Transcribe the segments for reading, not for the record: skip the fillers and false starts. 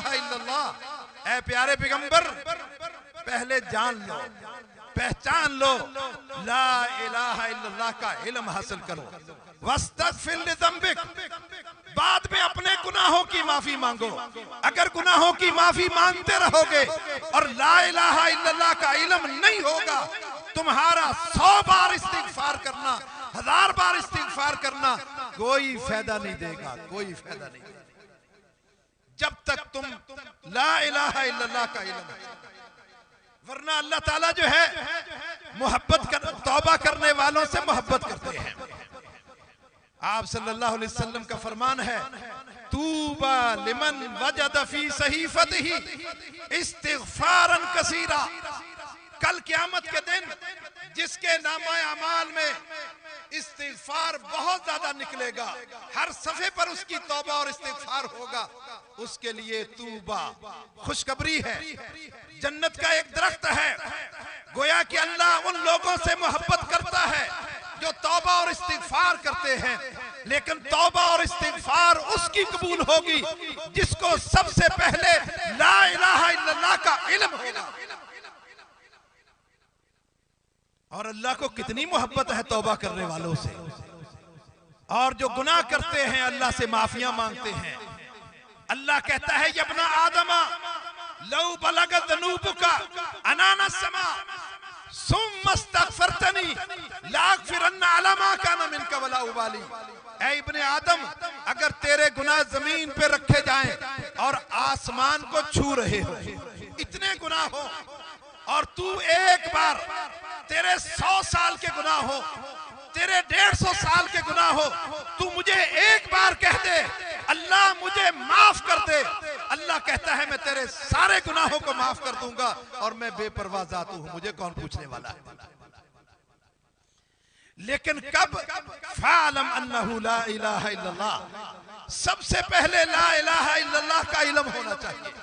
इलाहा इल्लल्लाह। ऐ प्यारे पैगंबर, पहले जान लो, पहचान लो, ला इलाहा इल्लल्लाह का इल्म हासिल करो। वस्तगफिर लिज़ंबिक, बाद में अपने गुनाहों की माफी मांगो। अगर गुनाहों की माफी मांगते रहोगे और ला इलाहा इल्लल्लाह का इल्म नहीं होगा, तुम्हारा 100 बार इस्तिगफार करना, 1000 बार इस्तिगफार करना कोई फायदा नहीं देगा, कोई फायदा नहीं देगा जब तक तुम ला इलाहा इल्लल्लाह का इल्म। वरना अल्लाह ताला जो है तौबा करने वालों से मोहब्बत करते हैं। आप सल्लल्लाहु अलैहि वसल्लम का फरमान है, तूबा लिमन वजद फी सहीफतिही इस्तिगफारन कसीरा। कल क़यामत के दिन जिसके नामा अमाल में इस्तिगफार बहुत ज्यादा निकलेगा, हर सफ़े पर उसकी तौबा और इस्तिगफार होगा, उसके लिए तूबा खुशखबरी है, जन्नत का एक दरख्त है। गोया कि अल्लाह उन लोगों से मोहब्बत करता है जो तौबा और इस्तिगफार करते हैं, लेकिन तौबा और इस्तिगफार उसकी कबूल होगी जिसको सबसे पहले ला इलाहा इल्लल्लाह का इल्म होगा। और अल्लाह को कितनी मोहब्बत है तौबा करने वालों से। और जो गुनाह करते हैं अल्लाह से माफियां मांगते हैं। अल्लाह कहता है, यब्ना आदमा लौ बलगत ज़ुनूबुका अनाना समा सुम्मस्तगफरतनी लागफिरन्ना अला मा काना मिनका वला उबाली। ऐ इब्ने आदम, अगर तेरे गुनाह जमीन पे रखे जाएं और आसमान को छू रहे हो, इतने गुनाह हो, और तू एक बार, तेरे 100 साल के गुनाह हो, तेरे 150 साल के गुनाह हो, तू मुझे एक बार कह दे अल्लाह मुझे माफ कर दे, अल्लाह कहता है मैं तेरे सारे गुनाहों को माफ कर दूंगा और मैं बेपरवाह ज़ात हूं, मुझे कौन पूछने वाला है। लेकिन कब? फ़अलम अन्नहु ला इलाहा इल्लल्लाह, सबसे पहले ला इलाहा इल्लल्लाह का इल्म होना चाहिए।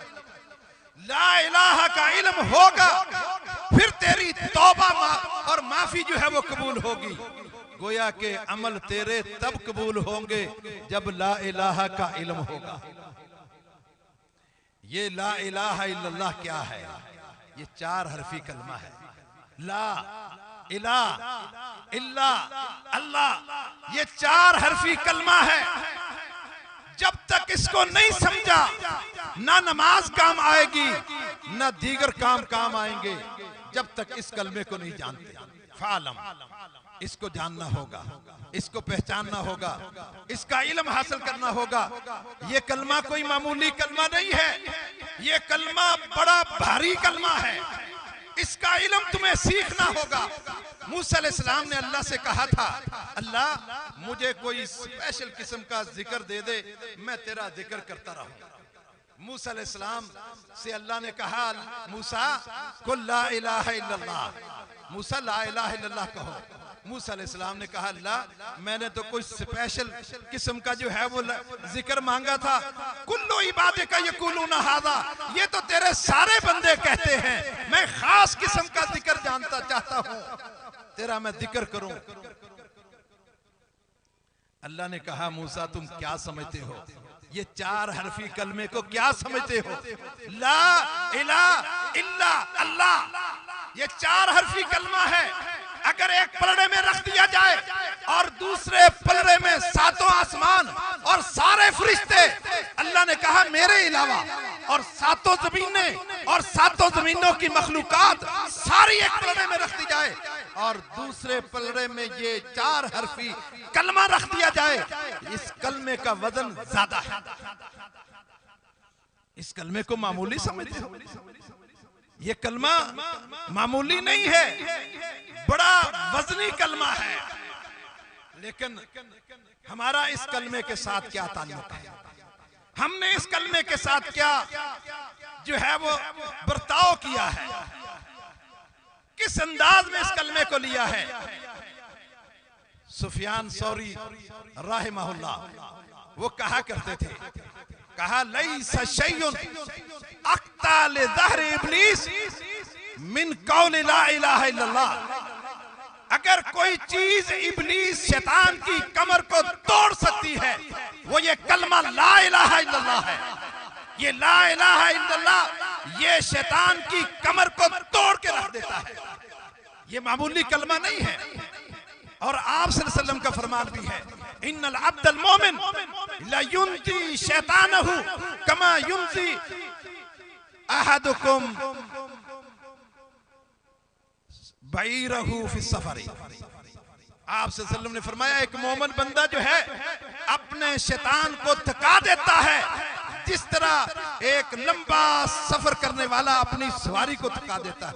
ला इलाहा का इल्म होगा, फिर तेरी तौबा और माफी जो है वो कबूल होगी। गोया के अमल तेरे तब कबूल होंगे जब ला इलाहा का इल्म होगा। ये ला इलाहा इल्लल्लाह क्या है? ये 4 हरफी कलमा है। ला इलाहा इल्ला अल्लाह, ये 4 हरफी कलमा है। जब तक इसको नहीं समझा, ना नमाज काम आएगी, ना दीगर काम आएंगे, जब तक इस कलमे को नहीं जानते। फ़अलम, इसको जानना होगा, इसको पहचानना होगा, इसका इल्म हासिल करना होगा। ये कलमा कोई मामूली कलमा नहीं है, ये कलमा बड़ा भारी कलमा है। इसका इल्म तुम्हें सीखना होगा। मूसा अलैहिस्सलाम ने अल्लाह से कहा था, अल्लाह मुझे कोई स्पेशल किस्म का जिक्र दे दे, मैं तेरा जिक्र करता रहूं। मूसा अलैहिस्सलाम से अल्लाह ने कहा, मूसा कुल ला इलाहा इल्लल्लाह, मूसा ला इलाहा इल्लल्लाह कहो। मूसा अलैहिस्सलाम ने कहा, अल्लाह मैंने तो कोई स्पेशल किस्म का जो है वो जिक्र मांगा था। कुल्लु इबादिका यकुलूना हादा, ये तो तेरे सारे बंदे कहते हैं, मैं खास किस्म का जिक्र जानता चाहता हूं, तेरा मैं जिक्र करूं। अल्लाह ने कहा, मूसा तुम क्या समझते हो? ये 4 हरफी कलमे को क्या समझते हो? ला इलाहा इल्ला अल्लाह, ये 4 हरफी कलमा है। अगर एक पलड़े में रख दिया जाए और दूसरे पलड़े में 7 आसमान और सारे फरिश्ते, अल्लाह ने कहा मेरे अलावा, और 7 जमीनें और 7 जमीनों की मखलूकात सारी एक पलड़े में रख दी जाए और दूसरे पलड़े में ये 4 हरफी कलमा रख दिया जाए, इस कलमे का वजन ज्यादा है। इस कलमे को मामूली समझते हो? ये कलमा मामूली नहीं है, बड़ा वजनी कलमा है। लेकिन हमारा इस कलमे के साथ क्या ताल्लुक है? हमने इस कलमे के साथ क्या जो है वो बर्ताव किया है, किस अंदाज में इस कलमे को लिया है? सुफियान सौरी रहमहुल्लाह वो कहा करते थे, कहा लैसा शैउन अक्ता लिज़हर इब्लीस मिन कौल ला इलाहा इल्लल्लाह। अगर कोई चीज इब्लीस शैतान की कमर को तोड़ सकती है, वो ये कलमा ला इलाहा इल्लल्लाह है। ये ला इलाहा इल्लल्लाह ये शैतान की कमर को तोड़ के रख देता है। ये मामूली कलमा नहीं है। और आप सल्लल्लाहु अलैहि वसल्लम का फरमान भी है, इन्नल अब्दल मोमिन ला युनती शैतानहु कमा युनती अहदुकुम बईरहु फी सफरी। आप सल्लल्लाहु अलैहि वसल्लम ने फरमाया, एक मोमिन बंदा जो है अपने शैतान को थका देता है जिस तरह एक लंबा सफर करने वाला अपनी सवारी को थका देता है।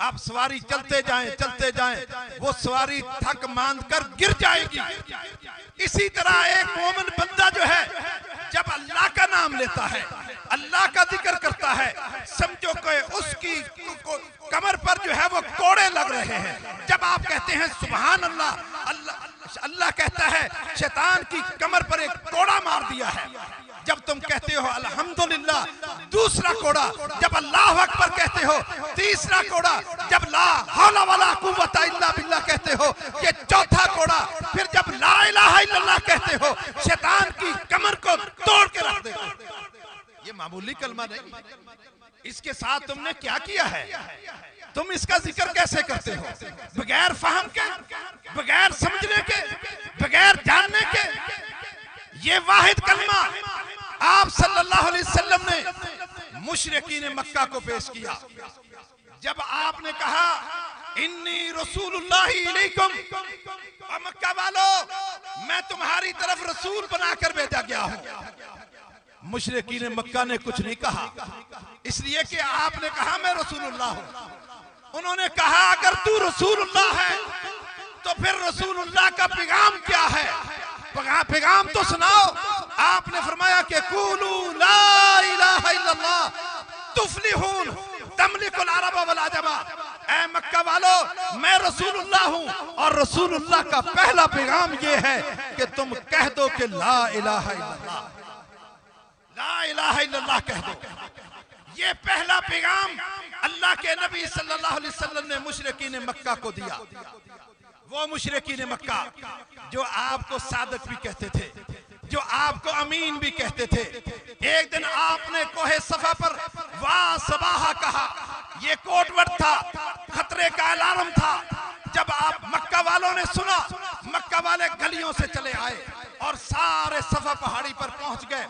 आप सवारी चलते जाएं, वो सवारी थक मांद कर गिर जाएगी। इसी तरह एक मोमिन बंदा जो है जब अल्लाह का नाम लेता है, अल्लाह का जिक्र करता है, समझो कि उसकी कमर पर जो है वो कोड़े लग रहे हैं। जब आप कहते हैं सुभान अल्लाह, अल्लाह कहता है शैतान की कमर पर एक कोड़ा मार दिया है। जब तुम कहते हो अल्हम्दुलिल्लाह, दूसरा कोड़ा। जब अल्लाह अकबर कहते हो, तीसरा कोड़ा। जब ला हौला वला कुव्वता इल्ला बिल्लाह कहते हो, ये चौथा कोड़ा। फिर जब ला इलाहा इल्लल्लाह कहते हो, शैतान की कमर को तोड़ के रख देते हो। ये मामूली कलमा नहीं। इसके साथ तुमने क्या किया है? तुम इसका जिक्र कैसे करते हो? बगैर फहम के, बगैर समझने के, बगैर जानने के। ये वाहिद कलमा आप सल्लल्लाहु अलैहि वसल्लम ने मुशरिकीन मक्का को पेश किया। जब आपने कहा इन्नी रसूलुल्लाहि इलैकुम, मक्का वालों मैं तुम्हारी तरफ रसूल बनाकर भेजा गया हूं। मुशरिकीन मक्का ने कुछ नहीं कहा, इसलिए कि आपने कहा मैं रसूलुल्लाह हूं। उन्होंने कहा अगर तू रसूलुल्लाह है तो फिर रसूलुल्लाह का पैगाम क्या है? पैगाम तो सुनाओ। आपने फरमाया कि कुलू ला इलाहा इल्लल्लाह तुफलिहून तमलिकुल अरब वल अजमा। ऐ मक्का वालों मैं रसूलुल्लाह हूं और रसूलुल्लाह का पहला पैगाम ये है कि तुम कह दो कि ला इलाहा इल्लल्लाह, ला इलाहा इल्लल्लाह कह दो। ये पहला पैगाम अल्लाह के नबी सल्लल्लाहु अलैहि वसल्लम ने मुशरिकीन मक्का को दिया। वो मुशरिकीन मक्का जो आपको सादक भी कहते थे, जो आपको अमीन भी कहते थे। एक दिन आपने कोहे सफा पर वाह सबाहा कहा, ये कोटवर्ड था, खतरे का अलार्म था। जब आप मक्का वालों ने सुना, मक्का वाले गलियों से चले आए और सारे सफा पहाड़ी पर पहुंच गए।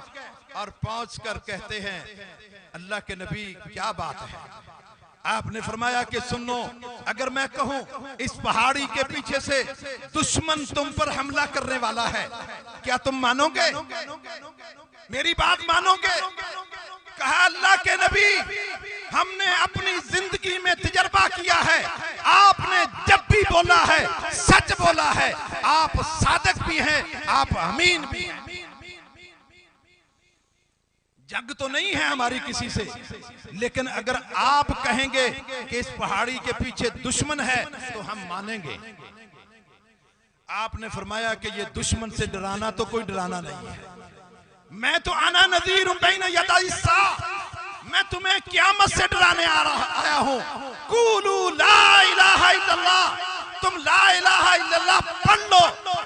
और पहुंचकर कहते हैं अल्लाह के नबी क्या बात है? आपने फरमाया कि सुनो, अगर मैं कहूं इस पहाड़ी के पीछे से दुश्मन तुम पर हमला करने वाला है, क्या तुम मानोगे? मेरी बात मानोगे? कहा अल्लाह के नबी हमने अपनी जिंदगी में तजर्बा किया है, आपने जब भी बोला है सच बोला है। आप सादक भी हैं, आप अमीन भी हैं। जंग तो नहीं है हमारी किसी से, लेकिन अगर आप कहेंगे कि इस पहाड़ी के पीछे दुश्मन है तो हम मानेंगे। आपने फरमाया कि ये दुश्मन से डराना तो कोई डराना नहीं है। मैं तो आना नज़ीर बैन यदाई सा, मैं तुम्हें क़यामत से डराने आया हूं। कुलू ला इलाहा इल्लल्लाह, तुम ला इलाहा इल्लल्लाह पढ़ लो,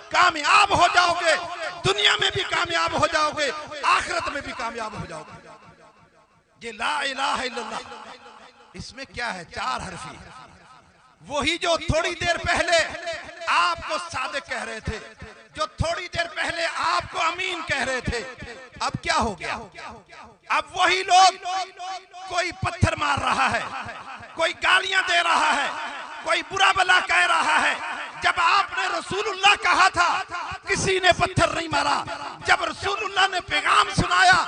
कामयाब हो जाओगे। दुनिया में भी कामयाब हो जाओगे, आखिरत में भी कामयाब हो जाओगे। ये ला इलाहा इल्लल्लाह इसमें क्या है? चार हरफी। वही जो थोड़ी देर पहले आपको सादिक कह रहे थे, जो थोड़ी देर पहले आपको अमीन कह रहे थे, अब क्या हो गया? अब वही लोग, कोई पत्थर मार रहा है, कोई गालियां दे रहा है, कोई बुरा भला कह रहा है। जब आपने रसूलुल्लाह कहा था किसी ने पत्थर नहीं मारा। जब रसूलुल्लाह ने पैगाम सुनाया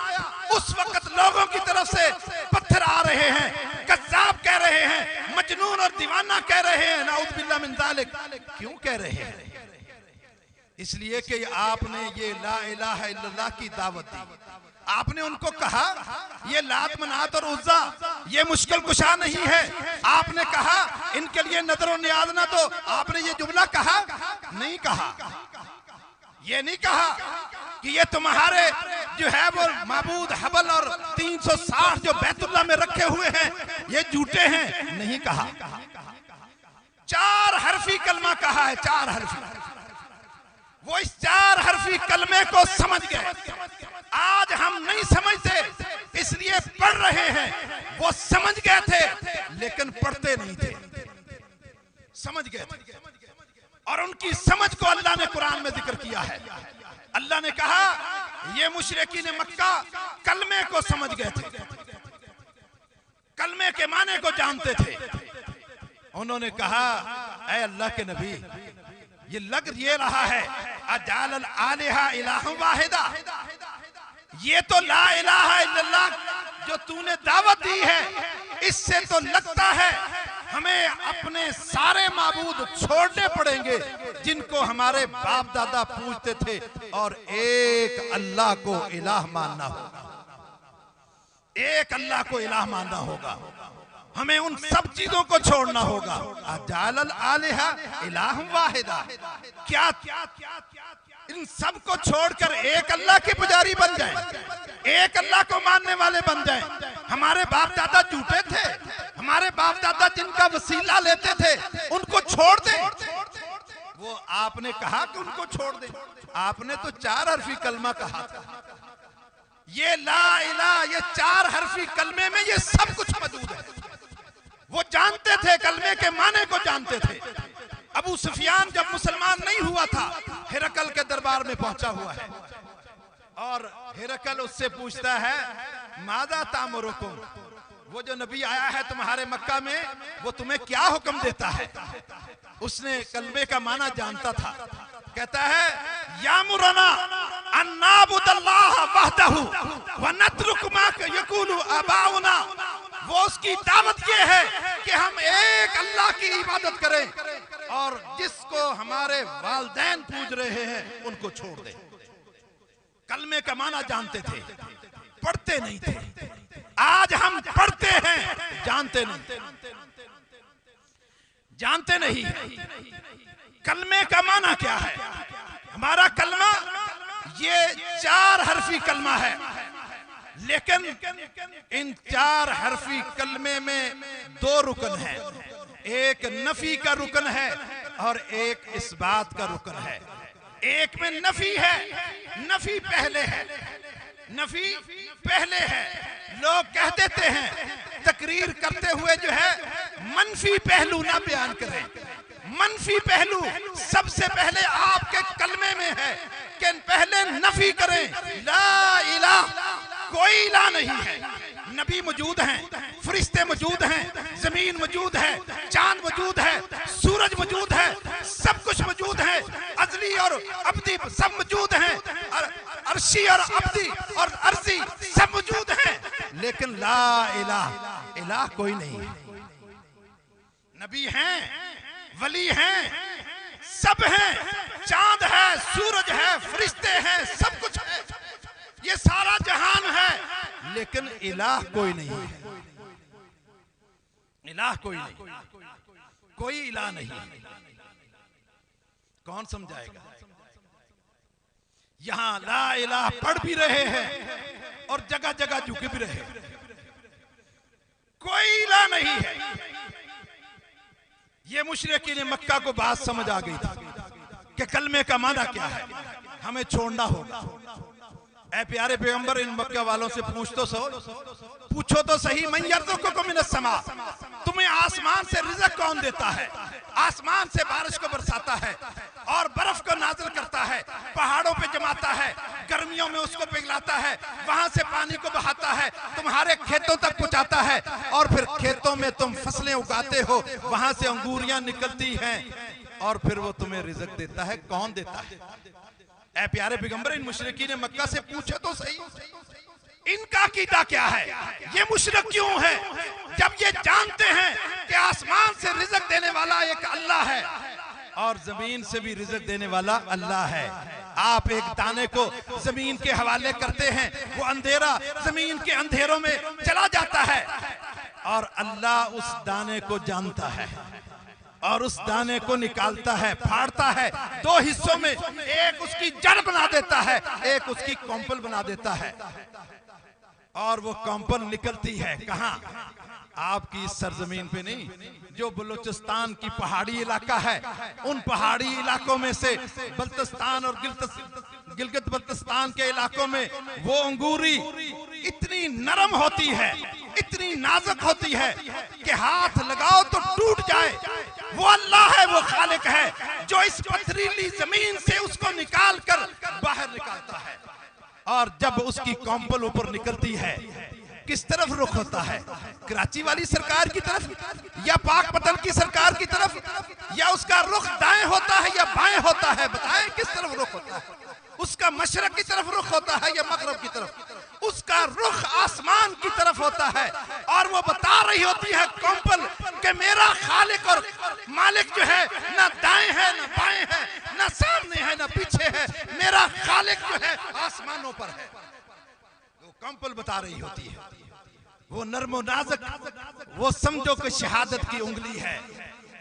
उस वक्त लोगों की तरफ से पत्थर आ रहे हैं, कज़्ज़ाब कह रहे हैं, मजनून और दीवाना कह रहे हैं। नाउज़ बिल्लाह मिन ज़ालिक। क्यों कह रहे हैं? इसलिए कि आपने ये ला इलाहा इल्लल्लाह की दावत दी। आपने उनको कहा ये लात मनात और उज़्ज़ा ये मुश्किल कुशा नहीं है। आपने कहा इनके लिए नजर और नियाज ना दो। आपने ये जुमला कहा? नहीं कहा। ये नहीं कहा कि ये तुम्हारे जो है वो माबूद हबल और 360 जो बैतुल्लाह में रखे हुए हैं ये झूठे हैं। नहीं कहा। चार हरफी कलमा कहा है, चार हरफी। वो इस चार हरफी कलमे को समझ गए। आज हम नहीं समझते वो समझ गए थे लेकिन पढ़ते नहीं थे, समझ गए थे। और उनकी समझ को अल्लाह ने कुरान में जिक्र किया है। अल्लाह ने कहा ये मुशरिकीन मक्का कलमे को समझ गए थे, कलमे के माने को जानते थे। उन्होंने कहा ऐ अल्लाह के नबी, ये लग ये रहा है अजाल आलिहा इलाहा वाहिदा, ये तो ला इलाहा इल्लल्लाह जो तूने दावत दी है, इससे तो लगता है हमें अपने सारे माबूद छोड़ने पड़ेंगे जिनको हमारे बाप दादा पूजते थे और एक अल्लाह को इलाह मानना होगा, एक अल्लाह को इलाह मानना होगा, हमें उन सब चीजों को छोड़ना होगा। अजालल आलिहा इलाह वाहिदा, क्या इन सब को छोड़कर एक अल्लाह के पुजारी बन जाएं, एक अल्लाह को मानने वाले बन जाएं। हमारे बाप दादा झूठे थे, हमारे बाप दादा जिनका वसीला लेते थे उनको छोड़ दें। वो आपने कहा कि उनको छोड़ दें, आपने तो 4 हरफी कलमा कहा था। ये ला इलाहा, ये 4 हरफी कलमे में ये सब कुछ मौजूद है। वो जानते थे, कलमे के माने को जानते थे। अबू सुफियान जब मुसलमान नहीं हुआ था, हिरकल के दरबार में पहुंचा हुआ है और हिरकल उससे पूछता है मादा तामुरुकुम, वो जो नबी आया है तुम्हारे मक्का में वो तुम्हें क्या हुक्म देता है। उसने कलमे का माना जानता था, कहता है यामुरना अन्नाबुदल्लाह वहदहु व नत्रुक मा यकुलु आबाउना, वो उसकी दावत ये है कि हम एक अल्लाह की इबादत करें और जिसको हमारे वालिदैन पूज रहे हैं उनको छोड़ दें। कलमे का माना जानते थे, पढ़ते नहीं थे। आज हम पढ़ते हैं, जानते नहीं, जानते नहीं कलमे का माना क्या है। हमारा कलमा ये 4 हरफी कलमा है, लेकिन इन 4 हरफी कलमे में 2 रुकन है, एक नफी का रुकन है और एक इस बात का रुकन है। एक में नफी है, नफी पहले है, नफी पहले है। लोग कह देते हैं तकरीर करते हुए जो है मनफी पहलू ना बयान करें। मनफी पहलू सबसे पहले आपके कलमे में है कि पहले नफी करें, ला इलाह, कोई इलाह नहीं है। नबी मौजूद हैं, फरिश्ते मौजूद हैं, जमीन मौजूद है, चांद मौजूद है, सूरज मौजूद है, सब कुछ मौजूद है, अजली और अब्दी सब मौजूद हैं, अर्शी और अब्दी और अर्जी सब मौजूद हैं, लेकिन ला इलाह, इलाह कोई नहीं है। नबी हैं, वली हैं, सब हैं, चांद है, सूरज है, फरिश्ते हैं, सब कुछ है, ये सारा जहान है, लेकिन इलाह कोई नहीं है। इलाह कोई नहीं, कोई इलाह नहीं। कौन समझाएगा। यहां ला इलाह पढ़ भी रहे हैं और जगह जगह झुके भी रहे, कोई इलाह नहीं है। ये मुशरिकीन मक्का को बात समझ आ गई थी कि कलमे का माना क्या है, हमें छोड़ना होगा। ऐ प्यारे पैगंबर, इन मक्का वालों से पूछो तो सही, मैं यर्ज़ुकुकुम मिनस समा, तुम्हें आसमान से रिज़्क़ कौन देता है। आसमान से बारिश को बरसाता है और बर्फ को नाज़िल करता है, पहाड़ों पे जमाता है, गर्मियों में उसको पिघलाता है, वहां से पानी को बहाता है, तुम्हारे खेतों तक पहुंचाता है और फिर खेतों में तुम फसलें उगाते हो, वहां से अंगूरियां निकलती हैं और फिर वो तुम्हें रिज़्क़ देता है। कौन देता है। ऐ प्यारे पैगंबर, इन मुशरिकीन मक्का से पूछे तो सही, इनका कीदा क्या है, ये मुशरिक क्यों है, जब ये जानते हैं कि आसमान से रिज़्क़ देने वाला एक अल्लाह है और जमीन से भी रिज़्क़ देने वाला अल्लाह है। आप एक दाने को जमीन के हवाले करते हैं, वो अंधेरा जमीन के अंधेरों में चला जाता है और अल्लाह उस दाने को जानता है और उस दाने को निकालता है, फाड़ता है 2 हिस्सों में, एक उसकी जड़ बना देता है, एक उसकी कॉम्पल बना देता है और वो कॉम्पल निकलती है कहां, आपकी इस सरजमीन पे नहीं, जो बलूचिस्तान की पहाड़ी इलाका है, उन पहाड़ी इलाकों में से बल्तिस्तान और गिलगित बल्तिस्तान के इलाकों में वो अंगूरी इतनी नरम होती है, इतनी नाजुक होती है कि हाथ लगाओ तो टूट जाए, वो अल्लाह है, वो खालिक है जो इस पथरीली जमीन से उसको निकाल कर बाहर निकालता है। और जब उसकी कॉम्पल ऊपर निकलती है किस तरफ रुख होता है? कराची वाली सरकार की तरफ या पाकपतन की सरकार की तरफ, या उसका रुख दाएं होता है या बाएं होता है? बताएं किस तरफ रुख होता है? उसका मशरक की तरफ रुख होता है या मगरब की तरफ? उसका रुख आसमान की तरफ होता है। और वो बता रही होती है कॉम्पल कि मेरा खालिक और मालिक जो है ना दाएं है ना बाएं है, ना सामने है ना पीछे है, मेरा खालिक जो है आसमानों पर है। वो कॉम्पल बता रही होती है, वो नर्मो नाज़ुक, वो समझो कि शहादत की उंगली है,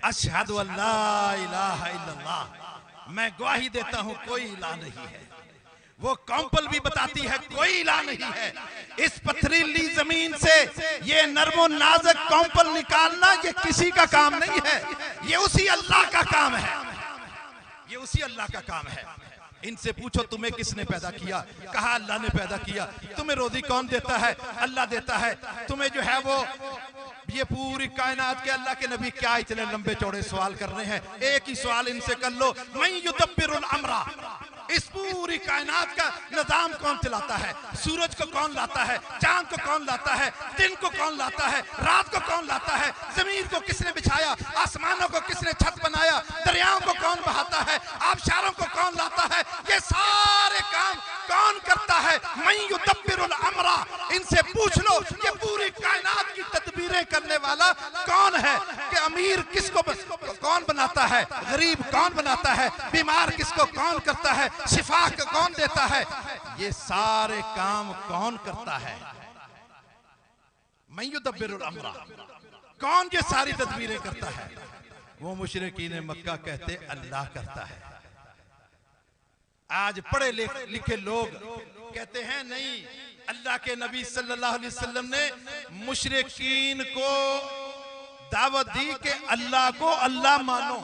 अशहदु अल्ला इलाहा इल्लल्लाह, मैं गवाही देता हूं कोई इलाह नहीं है। वो कॉम्पल भी बताती है कोई इलाह नहीं है। इस पथरीली जमीन से ये नर्मो नाज़ुक कॉम्पल निकालना ये किसी का काम नहीं है, ये उसी अल्लाह का काम है, ये उसी अल्लाह का काम है। इनसे पूछो तुम्हें किसने पैदा किया? कहा अल्लाह ने पैदा किया। तुम्हें रोजी कौन देता है? अल्लाह देता है। तुम्हें जो है वो ये पूरी कायनात के अल्लाह के नबी क्या इतने लंबे चौड़े सवाल कर रहे हैं? एक ही सवाल इनसे कर लो, मैं युदब्बिरुल अम्रा, इस पूरी कायनात का निजाम कौन चलाता है? सूरज को कौन लाता है? चांद को कौन लाता है? दिन को कौन लाता है? रात को कौन लाता है? जमीन को किसने बिछाया? आसमानों को किसने छत बनाया? दरियाओं को कौन बहाता है? आबशारों को कौन लाता है? ये सारे काम कौन करता है? मैं युदब्बिरुल अम्रा, इनसे पूछ लो ये पूरी कायनात की तदबीरें करने वाला कौन है? कि अमीर किसको कौन बनाता है? गरीब कौन बनाता है? बीमार किसको कौन करता है? शिफा को कौन देता है? ये सारे काम कौन करता है? मैं युदब्बिरुल अम्रा, कौन ये सारी तदबीरें करता है? वो मुशरिकीन मक्का कहते अल्लाह करता है। आज पढ़े लिखे लोग कहते हैं नहीं, अल्लाह के नबी सल्लल्लाहु अलैहि वसल्लम ने मुशरिकीन को दावत दी कि अल्लाह को अल्लाह मानो।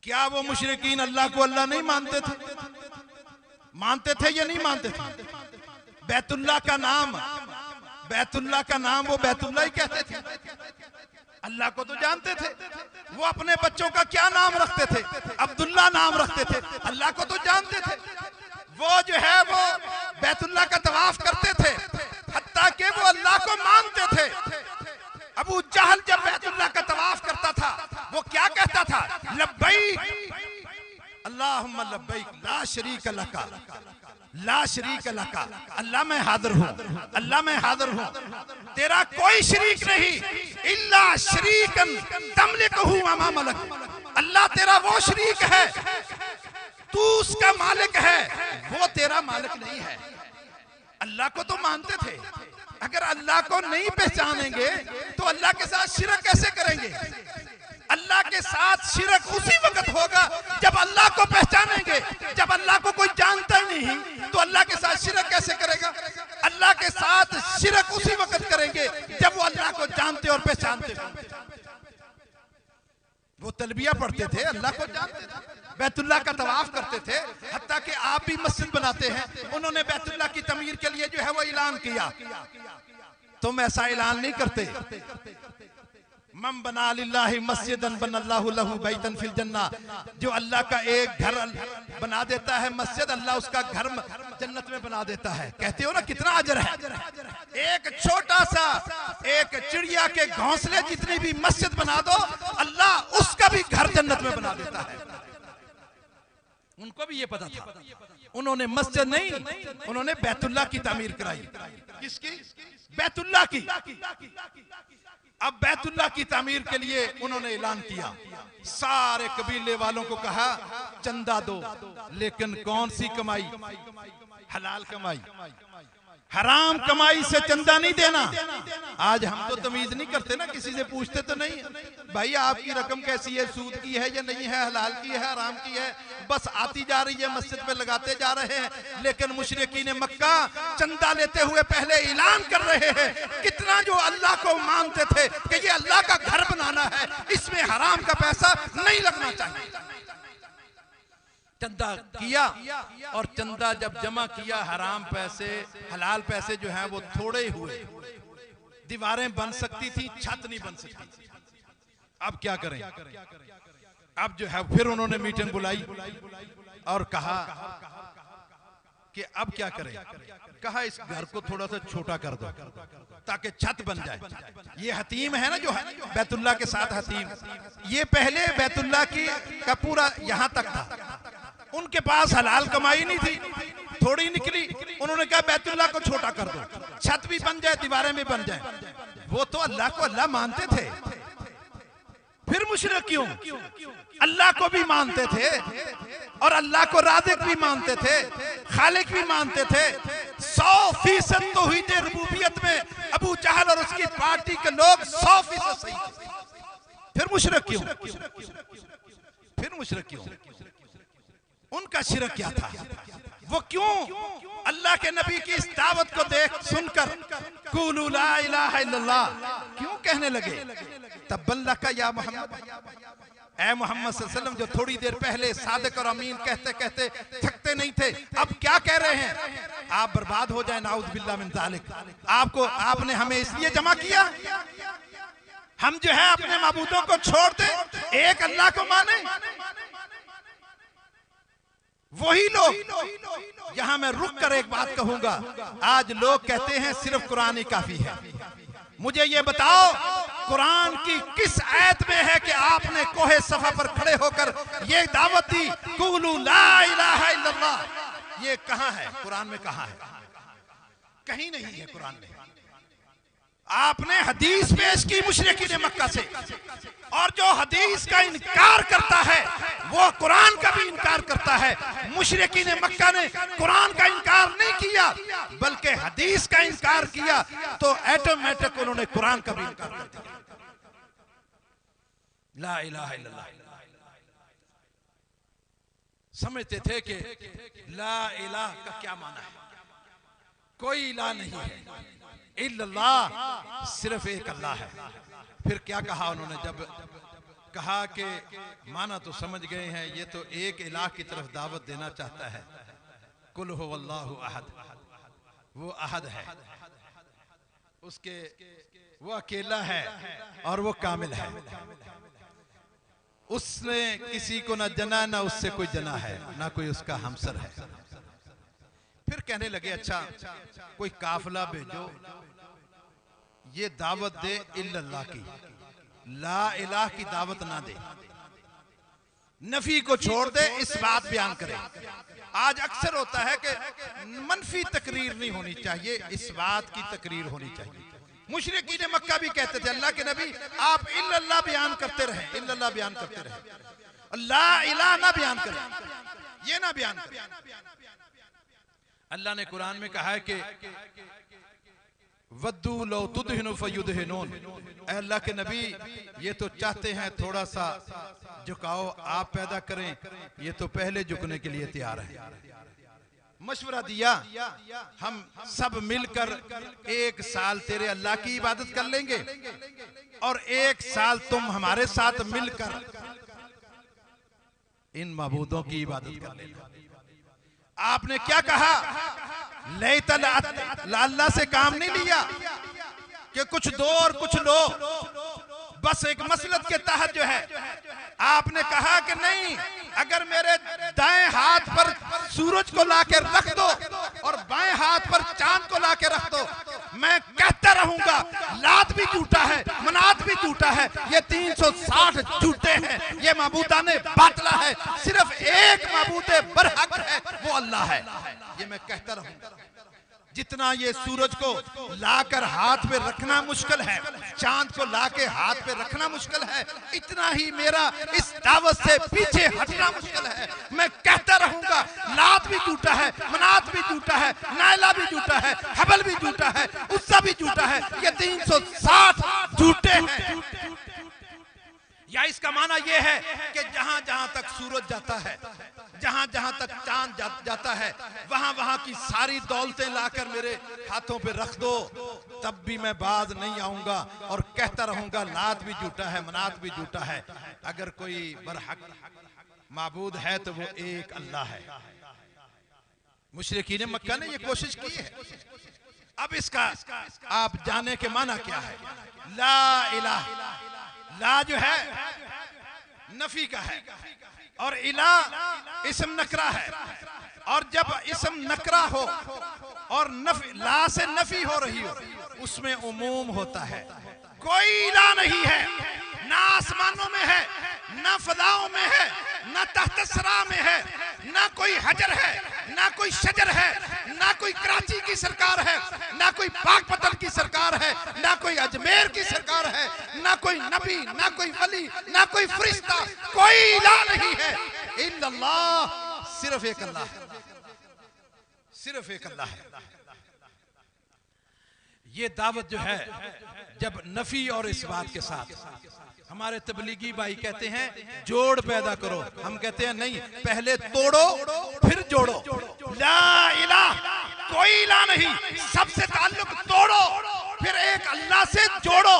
क्या वो मुशरिकीन अल्लाह को अल्लाह नहीं मानते थे? मानते थे या नहीं मानते थे? बैतुल्लाह का नाम वो बैतुल्लाह ही कहते थे। अल्लाह को तो जानते थे। वो अपने बच्चों का क्या नाम रखते थे? अब्दुल्ला नाम रखते थे। अल्लाह को तो जानते थे। वो जो है वो बैतुल्लाह का तवाफ करते थे, हत्ता कि वो अल्लाह को मानते थे। अबू जहल जब बैतुल्लाह का तवाफ करता था वो क्या कहता था? लब्बैक अल्लाहुम्मा लब्बैक ला शरीक लका, ला शरीक लका, अल्लाह मैं हाजिर हूँ, अल्लाह मैं हाजिर हूँ, तेरा कोई शरीक नहीं, इल्ला शरीकन तमलिकहु वमा मलक, अल्लाह तेरा वो शरीक है, तू उसका मालिक है, वो तेरा मालिक नहीं है। अल्लाह को तो मानते थे। अगर अल्लाह को नहीं पहचानेंगे तो अल्लाह के साथ शिरक कैसे करेंगे? अल्लाह के साथ शिरक उसी वक्त होगा जब अल्लाह को पहचानेंगे। जब अल्लाह को कोई जानता ही नहीं तो अल्लाह के साथ शिरक कैसे करेगा? अल्लाह के साथ शिरक उसी वक्त करेंगे जब वो अल्लाह को जानते और पहचानते। वो तलबिया पढ़ते थे, अल्लाह को जानते थे, बैतुल्लाह का तवाफ करते थे, हत्ता कि आप भी मस्जिद बनाते हैं। उन्होंने बैतुल्लाह की तमीर के लिए जो है वो ऐलान किया। तुम ऐसा ऐलान नहीं करते। मम बना लिल्लाहि मस्जिदन बनल्लाहु लहु बैतन फिल जन्ना, जो अल्लाह का एक घर बना देता है मस्जिद, अल्लाह उसका घर जन्नत में बना देता है। कहते हो ना कितना अजर है। एक छोटा सा एक चिड़िया के घोंसले जितनी भी मस्जिद बना दो, अल्लाह उसका भी घर जन्नत में बना देता है। उनको भी ये पता था। उन्होंने मस्जिद नहीं, उन्होंने बैतुल्लाह की तामीर कराई। किसकी? बैतुल्लाह की। अब बैतुल्लाह की तामीर के लिए उन्होंने ऐलान किया। सारे कबीले वालों को कहा चंदा दो, लेकिन कौन सी कमाई? हलाल कमाई। हराम कमाई से चंदा नहीं देना। आज हम तो तमीज नहीं करते ना, किसी से पूछते तो नहीं भाई आपकी रकम कैसी है, सूद की है या नहीं है, हलाल की है, हराम की है, बस आती जा रही है, मस्जिद पे लगाते जा रहे हैं। लेकिन मुशरिकीन मक्का चंदा लेते हुए पहले ऐलान कर रहे हैं, कितना जो अल्लाह को मानते थे कि ये अल्लाह का घर बनाना है, इसमें हराम का पैसा नहीं लगना चाहिए। चंदा किया और चंदा जब जमा किया, हराम पैसे हलाल पैसे जो हैं वो थोड़े हुए, दीवारें बन सकती थी, छत नहीं बन सकती थी। अब क्या करें? अब जो है फिर उन्होंने मीटिंग बुलाई और कहा कि अब क्या करें। कहा इस घर को थोड़ा सा छोटा कर दो ताकि छत बन जाए। ये हतीम है ना जो बैतुल्ला के साथ हतीम, ये पहले बैतुल्ला की का पूरा यहां तक था, उनके पास हलाल कमाई नहीं थी, थोड़ी निकली। उन्होंने कहा बैतुल्ला को छोटा कर दो, छत भी बन जाए, दीवारें भी बन जाए। वो तो अल्लाह को अल्लाह मानते थे, फिर मुशरिक क्यों? अल्लाह को भी मानते थे और अल्लाह को राज़िक भी मानते थे, खालिक भी मानते थे। 100% तौहीद रुबूबियत में अबू जहल और उसकी पार्टी के लोग 100% सही थे। फिर मुशरिक क्यों? फिर मुशरिक क्यों? उनका शिरक क्या था? वो क्यों अल्लाह के नबी की इस दावत को देख सुनकर कुलू ला इलाहा इल्लल्लाह क्यों कहने लगे? तब्बल्ला का या मोहम्मद, ऐ मोहम्मद सल्लल्लाहु अलैहि वसल्लम, जो थोड़ी देर पहले सादिक और अमीन कहते कहते थकते नहीं थे, अब क्या कह रहे हैं? आप बर्बाद हो जाए, नाउज़ बिल्लाह मिन ज़ालिक। आपने हमें इसलिए जमा किया हम जो है अपने माबूदों को छोड़ दे, एक अल्लाह को माने। वही लोग, यहां मैं रुक कर एक बात कहूंगा, आज लोग कहते हैं सिर्फ कुरान ही काफी है। मुझे ये बताओ कुरान की किस आयत में है कि आपने कोहे सफा पर खड़े होकर ये दावत दी कुलू ला इलाहा इल्लल्लाह? ये कहां है कुरान में? कहां है? कहीं नहीं है कुरान में। आपने हदीस पेश की मुशरिकीन मक्का से, और जो हदीस का इनकार करता है वो कुरान का भी इनकार करता है। मुशरिकीन मक्का ने कुरान का इनकार नहीं किया बल्कि हदीस का इनकार किया, तो ऑटोमेटिक उन्होंने कुरान का भी इनकार कर दिया। ला इलाहा इल्लल्लाह समझते थे कि ला इलाह का क्या माना है, कोई इलाह नहीं है, इल्लल्लाह सिर्फ एक अल्लाह है। फिर क्या कहा उन्होंने? जब कहा कि माना तो समझ गए हैं, ये तो एक इलाह की तरफ दावत देना चाहता है। कुल हुवल्लाहु अहद, वो अहद है, उसके वो अकेला है और वो कामिल है। उसने किसी को ना जना, ना उससे कोई जना है, ना कोई उसका हमसर है। फिर कहने लगे अच्छा कोई काफिला भेजो, ये दावत दे इल्लल्लाह की, ला इलाह की दावत ना दे, नफी को छोड़ दे, इस बात बयान करे। आज अक्सर होता है कि मनफी तकरीर नहीं होनी चाहिए, इस बात की तकरीर होनी चाहिए। मुशरिकीन मक्का भी कहते थे अल्लाह के नबी आप इल्लल्लाह बयान करते रहे, इल्लल्लाह बयान करते रहे, ला इलाह ना बयान करें, ये ना बयान करें। अल्लाह ने कुरान में कहा है कि वद्दू लो तुदहिनु फयुदहिनून, अल्लाह के नबी ये तो चाहते हैं थोड़ा सा झुकाओ आप पैदा करें, ये तो पहले झुकने के लिए तैयार है। मशवरा दिया हम सब मिलकर 1 साल तेरे अल्लाह की इबादत कर लेंगे और 1 साल तुम हमारे साथ मिलकर इन माबूदों की इबादत कर लेना। आपने क्या कहा? लैतल अल्लाह से काम नहीं लिया कि कुछ दो और कुछ लो, बस एक मसलत के तहत जो है आपने कहा कि नहीं, अगर मेरे दाएं हाथ पर सूरज को लाके रख दो और बाएं हाथ पर चांद को लाके रख दो, मैं कहता रहूंगा लात भी झूठा है, मनात भी झूठा है, ये 360 झूठे हैं, ये माबूदाने बातला है, सिर्फ एक माबूदे बरहक है, वो अल्लाह है। ये मैं कहता रहूंगा। जितना ये सूरज को लाकर हाथ पे रखना मुश्किल है, चांद को लाके हाथ पे रखना मुश्किल है, इतना ही मेरा इस दावत से पीछे हटना मुश्किल है। मैं कहता रहूंगा लात भी झूठा है, मनात भी झूठा है, नायला भी झूठा है, हबल भी झूठा है, उस्सा भी झूठा है, ये 360 झूठे हैं। या इसका माना यह है कि जहां जहां तक सूरज जाता है, जहां जहां तक चांद जाता है, वहां वहां की सारी दौलतें लाकर मेरे हाथों पे रख दो, तब भी मैं बाज नहीं आऊंगा और कहता रहूंगा लात भी झूठा है, मनात भी झूठा है। अगर कोई बरहक माबूद है तो वो एक अल्लाह है। मुशरिकीन मक्का ने ये कोशिश की है। अब इसका आप जाने के माना क्या है। ला इलाहा, ला जो है नफी का है और इला इस्म नकरा है। और जब इस्म नकरा हो और नफी, ला से नफी हो रही हो, उसमें उमूम होता है। कोई इला नहीं है, ना आसमानों में है, ना फदाओं में है, ना तहत-ए-सरा में है, ना कोई हजर है, ना कोई शजर है, ना कोई कराची की सरकार है, ना कोई पाकपतन की सरकार है, ना कोई अजमेर की सरकार है, ना कोई नबी, ना कोई वली, ना कोई फरिश्ता, कोई इला नहीं है इल्लल्लाह। सिर्फ एक अल्लाह है, सिर्फ एक अल्लाह है। ये दावत जो है जब नफी और इस बात के साथ, हमारे तबलीगी भाई कहते हैं जोड़ पैदा करो, हम कहते हैं नहीं, पहले तोड़ो फिर जोड़ो। ला इलाहा, कोई इला नहीं, सबसे ताल्लुक तोड़ो फिर एक अल्लाह से जोड़ो,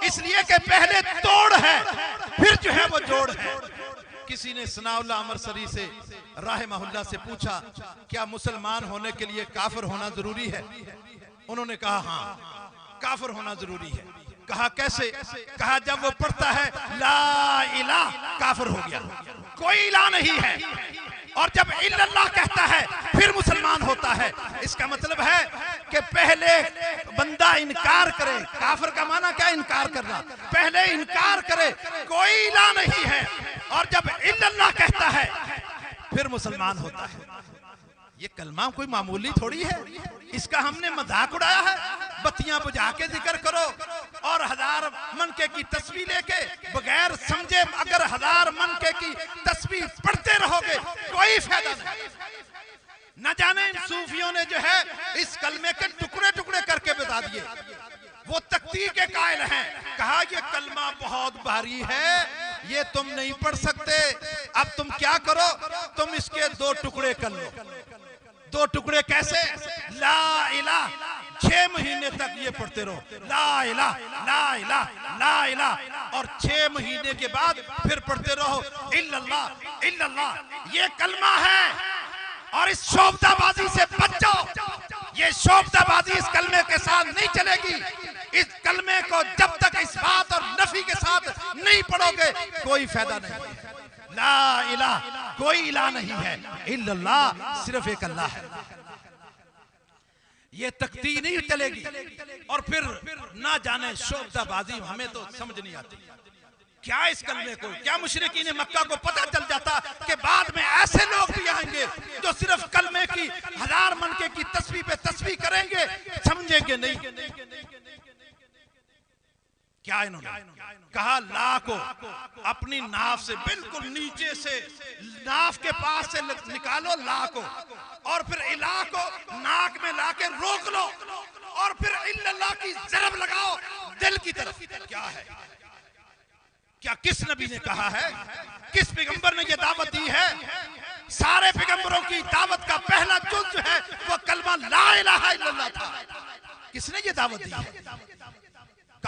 इसलिए कि पहले तोड़ है फिर जो है वो जोड़ है। किसी ने सनाउल्लाह अमरसरी से रहमहुल्लाह से पूछा क्या मुसलमान होने के लिए काफिर होना जरूरी है? उन्होंने कहा हाँ, काफिर होना जरूरी है। कहा कैसे? कहा जब वो पढ़ता है ला इलाहा, काफिर हो गया, कोई इला नहीं है। और जब इल्लल्लाह कहता है फिर मुसलमान होता है। इसका मतलब है कि पहले बंदा इनकार करे, काफिर का माना क्या? इनकार करना। पहले इनकार करे कोई इला नहीं है, और जब इल्लल्लाह कहता है फिर मुसलमान होता है। ये कलमा कोई मामूली थोड़ी है, इसका हमने मजाक उड़ाया है। बत्तियां बुझा के जिक्र करो और 1000 मनके की तस्बीह लेके बगैर समझे अगर 1000 मनके की तस्बीह पढ़ते रहोगे कोई फायदा नहीं। न जाने इन सूफियों ने जो है इस कलमे के टुकड़े टुकड़े करके बता दिए। वो तख्ती के कायल हैं, कहा ये कलमा बहुत भारी है, ये तुम नहीं पढ़ सकते। अब तुम क्या करो, तुम इसके 2 टुकड़े कर लो। 2 टुकड़े कैसे? ला इलाहा 6 महीने तक ये पढ़ते रहो, ला इलाहा ला इलाहा ला इलाहा, और 6 महीने के बाद फिर पढ़ते रहो इल्लल्लाह इल्लल्लाह। ये कलमा है और इस शोभताबाजी से बचो। ये शोभताबाजी इस कलमे के साथ नहीं चलेगी। इस कलमे को जब तक इस बात और नफी के साथ नहीं पढ़ोगे कोई फायदा नहीं। ला इलाहा, कोई इला नहीं है इल्लल्लाह, सिर्फ एक अल्लाह है। ये तख्ती नहीं चलेगी। और फिर ना जाने शोभताबाजी हमें तो समझ नहीं आती। क्या इस कलमे को, क्या मुशरिकीन मक्का को पता चल जाता कि बाद में ऐसे लोग भी आएंगे जो सिर्फ कलमे की 1000 मनके की तस्बीह पे तस्बीह करेंगे, समझेंगे नहीं। क्या इन्होंने कहा? ला को अपनी नाफ से बिल्कुल नीचे से नाफ के पास से निकालो ला को, और फिर इला को नाक में लाके रोक लो, और फिर इल्लल्लाह की ज़रब लगाओ दिल की तरफ। क्या है? क्या किस नबी ने कहा है? किस पैगंबर ने ये दावत दी है? सारे पैगंबरों की दावत का पहला जुज़ जो है वो कलमा ला इलाहा इल्लल्लाह था। किसने ये दावत दी है?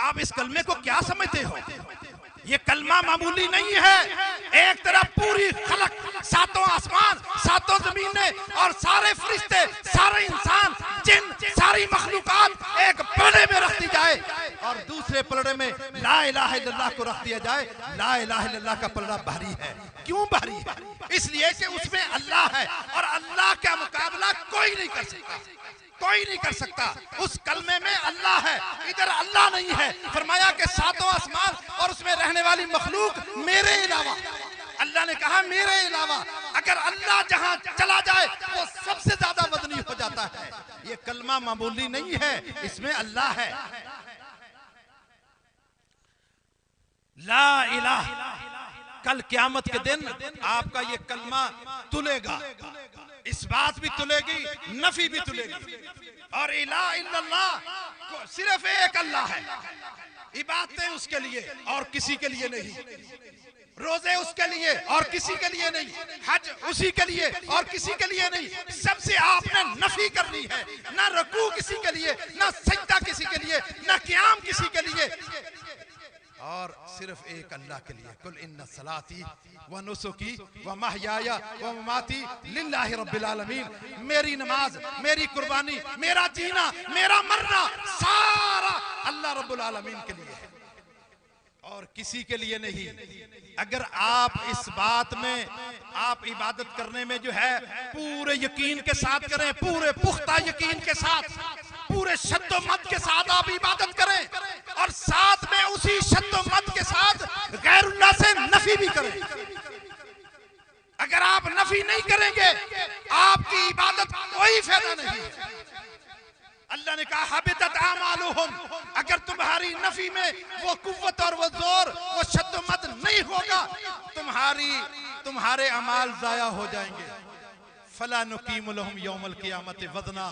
आप इस कलमे को क्या समझते हो? ये कलमा मामूली नहीं है। एक तरफ पूरी खलक, 7 आसमान, 7 जमीनें और सारे फरिश्ते, सारे इंसान, जिन, सारी मखलूकात एक पलड़े में रख दी जाए, और दूसरे पलड़े में ला इलाहा इल्लल्लाह को रख दिया जाए। ला इलाहा इल्लल्लाह का पलड़ा भारी है। क्यों भारी है? इसलिए कि उसमें अल्लाह है, और अल्लाह का मुकाबला कोई नहीं कर सकता, कोई नहीं कर सकता। उस कलमे में अल्लाह है, इधर अल्लाह नहीं है। फरमाया कि 7 आसमान और उसमें रहने वाली मखलूक मेरे अलावा, अल्लाह ने कहा मेरे अलावा। अगर अल्लाह जहां चला जाए वो सबसे ज्यादा वजनी हो जाता है। ये कलमा मामूली नहीं है, इसमें अल्लाह है। ला इलाहा, कल क़यामत के दिन आपका ये कलमा तुलेगा, इस बात भी तुलेगी, नफी भी तुलेगी। और इला इल्लल्लाह, सिर्फ एक अल्लाह है। इबादतें उसके लिए और किसी के लिए नहीं, रोजे उसके लिए और किसी के लिए नहीं, हज उसी के लिए और किसी के लिए नहीं। सबसे आपने नफी करनी है। ना रुकू किसी के लिए, ना सजदा किसी के लिए, ना क़याम किसी के लिए। और सिर्फ एक अल्लाह के लिए। कुल इन्ना सलाती व नुसुकी व महयाया व ममाती लिल्लाहि रब्बिल आलमीन। मेरी नमाज, मेरी कुर्बानी, मेरा जीना, मेरा मरना सारा अल्लाह रब्बुल आलमीन के लिए है और किसी के लिए नहीं। अगर आप इस बात में, आप इबादत करने में जो है पूरे यकीन के साथ करें, पूरे पुख्ता यकीन के साथ, पूरे शद्दो मत के साथ आप इबादत करें और साथ में उसी शद्दो मत के साथ गैरुल्लाह से नफी भी करें। अगर आप नफी नहीं करेंगे आपकी इबादत कोई फायदा नहीं है। अल्लाह ने कहा हबितत आमालुहुम, अगर तुम्हारी नफी में वो कुव्वत और वो जोर, वो शद्दमत नहीं होगा, तुम्हारे अमाल जाया हो जाएंगे। फला नुकीमु लहुम यौमल क़ियामत वज़ना,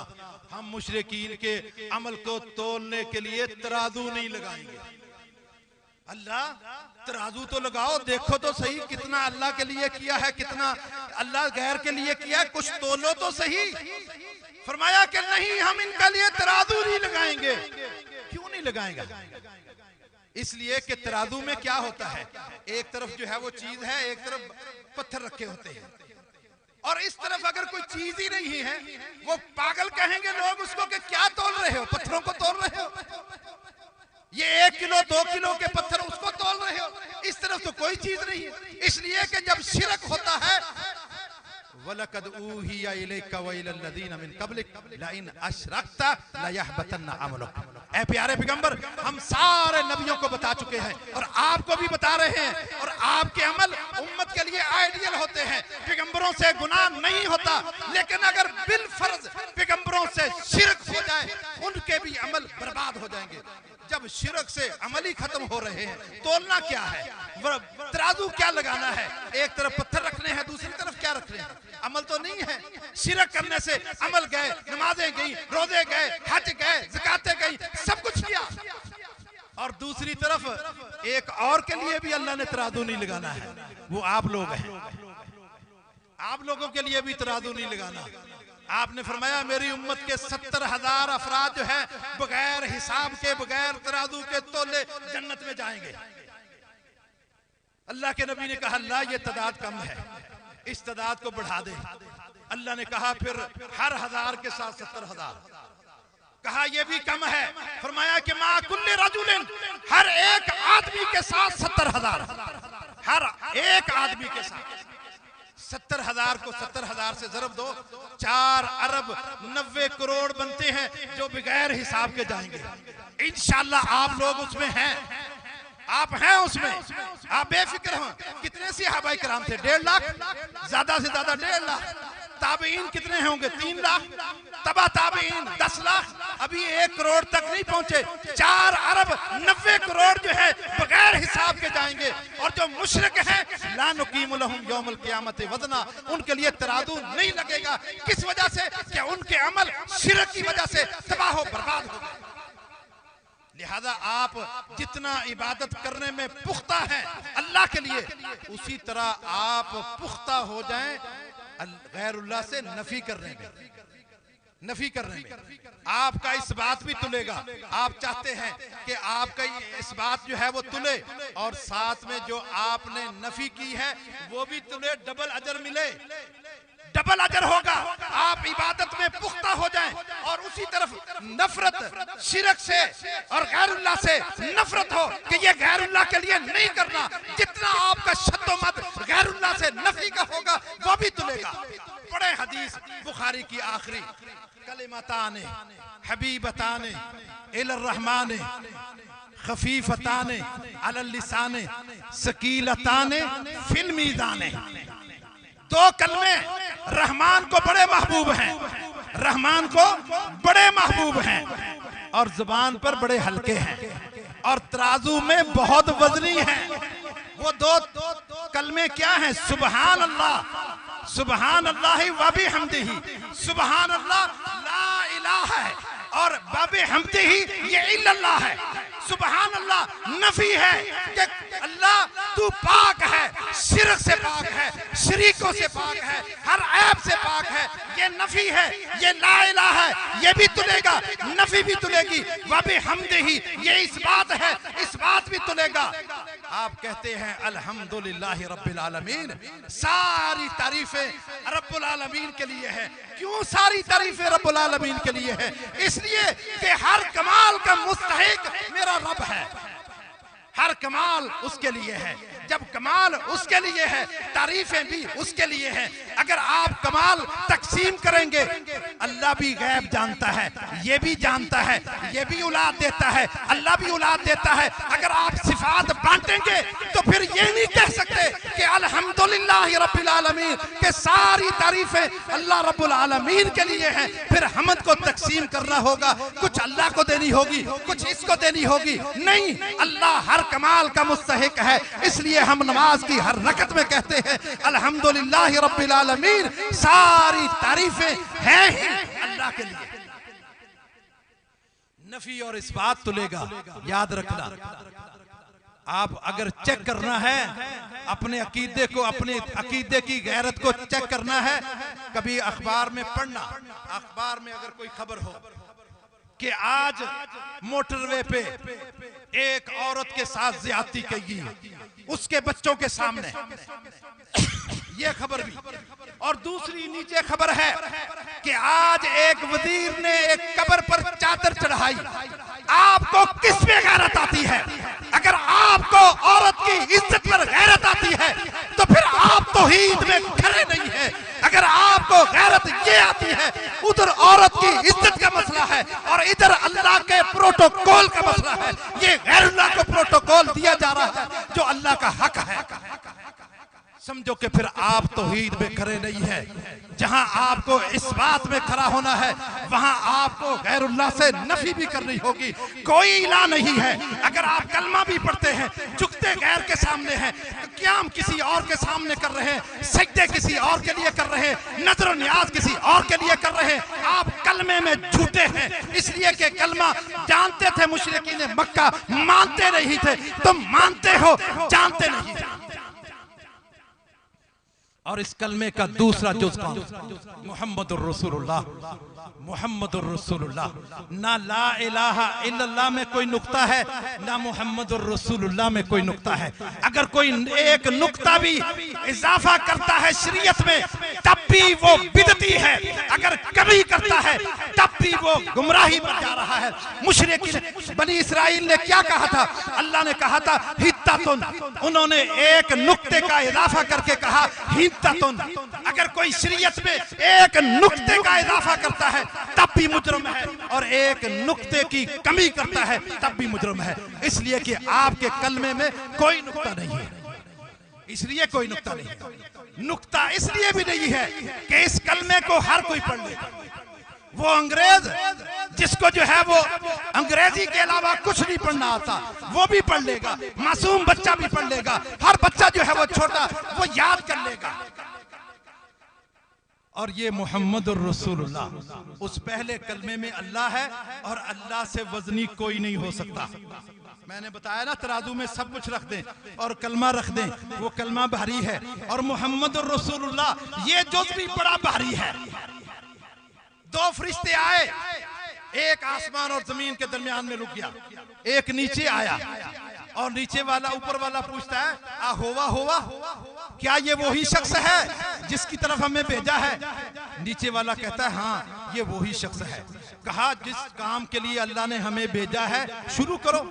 हम मुशरिकीन के अमल को तोलने के लिए तराजू नहीं लगाएंगे। अल्लाह तराजू तो लगाओ, देखो तो सही कितना अल्लाह के लिए किया है, कितना अल्लाह गैर के लिए किया है, कुछ तोलो तो सही। फरमाया कि नहीं, हम इनके लिए तराजू नहीं लगाएंगे। क्यों नहीं लगाएंगे? इसलिए कि तराजू में क्या होता है, एक तरफ जो है वो चीज है, एक तरफ पत्थर रखे होते हैं, और इस तरफ अगर कोई चीज ही नहीं है, वो पागल कहेंगे लोग उसको कि क्या तोल रहे हो, पत्थरों को तोल रहे हो, ये 1 किलो 2 किलो के पत्थर उसको तोल रहे हो, इस तरफ तो कोई चीज नहीं है। इसलिए कि जब शिरक होता है, वलकद ऊहिया इलैका व इलल लज़ीना मिन क़ब्लिक लइन अशरकता लयहबतन्ना अमलुक। ऐ प्यारे पैगंबर, हम सारे नबियों को बता चुके हैं और आपको भी बता रहे हैं, और आपके अमल उम्मत के लिए आइडियल होते हैं। पैगंबरों से गुनाह नहीं होता, लेकिन अगर बिल फर्ज पैगंबरों से शिरक हो जाए, उनके भी अमल बर्बाद हो जाएंगे। जब शिरक से अमल ही खत्म हो रहे हैं, तोलना क्या है, तराजू क्या लगाना है, एक तरफ पत्थर रखने हैं, दूसरी तरफ क्या रखने हैं, अमल तो नहीं है। शिरक करने से अमल गए, नमाजें गई, रोजे गए, हज गए, ज़कातें गई, सब कुछ किया, और दूसरी तरफ एक और के लिए भी अल्लाह ने तराजू नहीं लगाना है, वो आप लोग हैं। आप लोगों के लिए भी तराजू नहीं लगाना। आपने फरमाया मेरी उम्मत के 70,000 अफराद जो है बगैर हिसाब के, बगैर तराजू के तोले जन्नत में जाएंगे। अल्लाह के नबी ने कहा अल्लाह ये तादाद कम है, इस तादाद को बढ़ा दे। अल्लाह ने कहा फिर हर 1000 के साथ 70,000। कहा यह भी कम है, फरमाया कि मा कुल्ले रजुलिन, हर एक आदमी के साथ 70,000, हर एक आदमी के साथ 70,000 को 70,000 से ज़रब दो, 4 अरब 90 करोड़ बनते हैं जो बगैर हिसाब के जाएंगे। इंशाअल्लाह आप लोग उसमें हैं, आप हैं उसमें, आप बेफिक्र हो। कितने सहाबाए किराम थे? 1.5 लाख, ज्यादा से ज्यादा 1.5 लाख। ताबईन कितने होंगे? 3 लाख। तबा ताबईन 10 लाख, अभी 1 करोड़ तक नहीं पहुंचे। 4 अरब 90 करोड़ जो है बगैर हिसाब के जाएंगे। और जो मुशरिक हैं ला नुकीमु लहुम यौमल क़ियामत वज़ना, उनके लिए तराजू नहीं लगेगा। किस वजह से? कि उनके अमल शिरक की वजह से तबाह हो बर्बाद हो गए। लिहाजा आप जितना इबादत करने में पुख्ता है अल्लाह के लिए, उसी तरह आप पुख्ता हो जाएं गैरुल्लाह से नफी करने में। नफी करने में आपका इस बात भी तुलेगा। आप चाहते हैं कि आपका इस बात जो है वो तुले, और साथ में जो आपने नफी की है वो भी तुले, डबल अजर मिले, डबल अजर होगा। आप इबादत में पुख्ता हो जाएं और उसी तरफ नफरत शिरक से और गैरुल्लाह से नफरत हो कि ये गैरुल्लाह के लिए नहीं करना। जितना आपका शद्दोमत गैरुल्लाह से नफी का होगा वो भी तुलेगा। बड़े हदीस बुखारी की आखिरी, कलिमताने हबीबताने इलर रहमाने खफीफताने अलल लिसाने सकीलताने फिल मीज़ाने। 2 कलमे रहमान को बड़े महबूब हैं, रहमान को बड़े महबूब हैं, और जुबान पर बड़े हल्के हैं, और तराजू में बहुत वजनी हैं। वो 2 कलमे क्या हैं? सुबहान अल्लाह, सुबहान अल्लाह व बिहम्दिही, सुबहान अल्लाह ला इलाहा है, और बाबे हमदिही ये इल्लल्लाह है। सुबहान अल्लाह नफी है कि अल्लाह तू पाक है, शिरक से पाक है, शरीकों से पाक है, हर ऐब से पाक है। ये नफी है, ये ला इलाहा है, ये भी तुलेगा, नफी भी तुलेगी। व बिहम्दिही, ये इस बात है, इस बात भी तुलेगा। आप कहते हैं अल्हम्दुलिल्लाहि रब्बिल आलमीन, सारी तारीफें रब्बुल आलमीन के लिए है। क्यों सारी तारीफें रब्बुल आलमीन के लिए है? इसलिए कि हर कमाल का मुस्तहिक मेरा रब है, हर कमाल उसके लिए है। जब कमाल उसके लिए है, तारीफें भी उसके लिए है। अगर आप कमाल तकसीम करेंगे, अल्लाह भी गैब जानता है, ये भी जानता है, ये भी औलाद देता है, अल्लाह भी औलाद देता है। अगर आप सिफात बांटेंगे तो फिर ये नहीं कह सकते कि अल्हम्दुलिल्लाह रब्बिल आलमीन, के सारी तारीफें अल्लाह रब्बुल आलमीन के लिए हैं। फिर हमद को तकसीम करना होगा, कुछ अल्लाह को देनी होगी, कुछ इसको देनी होगी। नहीं, अल्लाह हर कमाल का मुस्तहिक है। इसलिए हम नमाज की हर रकत में कहते हैं अल्हम्दुलिल्लाह रब्बिल आलमीन, सारी तारीफें हैं ही अल्लाह के लिए। नफी और इस बात तुलेगा, याद रखना। आप अगर चेक करना है अपने अकीदे को, अपने अकीदे की गैरत को चेक करना है, कभी अखबार में पढ़ना, अखबार में अगर कोई खबर हो कि आज मोटरवे पे एक औरत के साथ ज्यादती की गई, उसके बच्चों के सामने, ये खबर भी। और दूसरी नीचे खबर है कि आज एक वजीर ने एक कब्र पर चादर चढ़ाई। आपको किस में गैरत आती है? अगर आपको औरत की इज्जत पर गैरत आती है तो फिर आप तौहीद में खड़े नहीं है। अगर आपको गैरत ये आती है, उधर औरत की इज्जत का मसला है और इधर अल्लाह के प्रोटोकॉल का मसला है। ये गैरुल्लाह को प्रोटोकॉल दिया जा रहा है जो अल्लाह का हक है। समझो कि फिर आप तौहीद में खड़े नहीं है। जहां आपको इस बात में खड़ा होना है, वहां आपको गैरुल्लाह से नफी भी करनी होगी। कोई इला नहीं है। अगर आप कलमा भी पढ़ते हैं, झुकते गैर के सामने हैं, क़याम किसी और के सामने कर रहे हैं, सजदे किसी और के लिए कर रहे हैं, नजर न्याज किसी और के लिए कर रहे हैं, आप कलमे में झूठे हैं। इसलिए कि कलमा जानते थे मुशरिकीन मक्का, मानते नहीं थे। तुम मानते हो, जानते नहीं थे। और इस कलमे का दूसरा जुज़ मुहम्मदुर रसूलुल्लाह, मुहम्मदुर रसूलुल्लाह। ना ला इलाहा इल्लल्लाह में कोई नुक्ता है, ना मुहम्मदुर रसूलुल्लाह में कोई नुक्ता है। अगर कोई एक नुक्ता भी इजाफा करता है शरीयत में, तब भी वो बिदती है। अगर कभी करता है तब भी वो गुमराही पर जा रहा है। मुशरिकीन बनी इस्राइल ने क्या कहा था? अल्लाह ने कहा था हित्तातुन, उन्होंने एक नुक्ते का इजाफा करके कहा हित्तातुन। अगर कोई शरीयत में एक नुक्ते का इजाफा करता है तब भी मुजरम है, और एक नुक्ते की कमी करता है तब भी मुजरम है। इसलिए कि आपके कलमे में कोई नुक्ता नहीं है, इसलिए कोई नुक्ता नहीं है। नुक्ता इसलिए भी नहीं है कि इस कलमे को हर कोई पढ़ ले। वो अंग्रेज जिसको जो है वो अंग्रेजी के अलावा कुछ नहीं पढ़ना आता, वो भी पढ़ लेगा। मासूम बच्चा भी पढ़ लेगा। हर बच्चा जो है वो छोटा, वो याद कर लेगा। और ये मुहम्मदुर रसूलुल्लाह, उस पहले कलमे में अल्लाह है और अल्लाह से वजनी कोई नहीं हो सकता। मैंने बताया ना, तराजू में सब कुछ रख दें और कलमा रख दें, वो कलमा भारी है। और मुहम्मदुर रसूलुल्लाह ये जुज़ भी बड़ा भारी है। दो फरिश्ते आए, एक आसमान और जमीन के दरमियान में रुक गया, एक नीचे आया, और नीचे वाला ऊपर वाला पूछता है आ होवा होवा, क्या ये वही शख्स है जिसकी तरफ हमें भेजा है? नीचे वाला कहता है हाँ ये वही शख्स है। कहा जिस काम के लिए अल्लाह ने हमें भेजा है शुरू करो।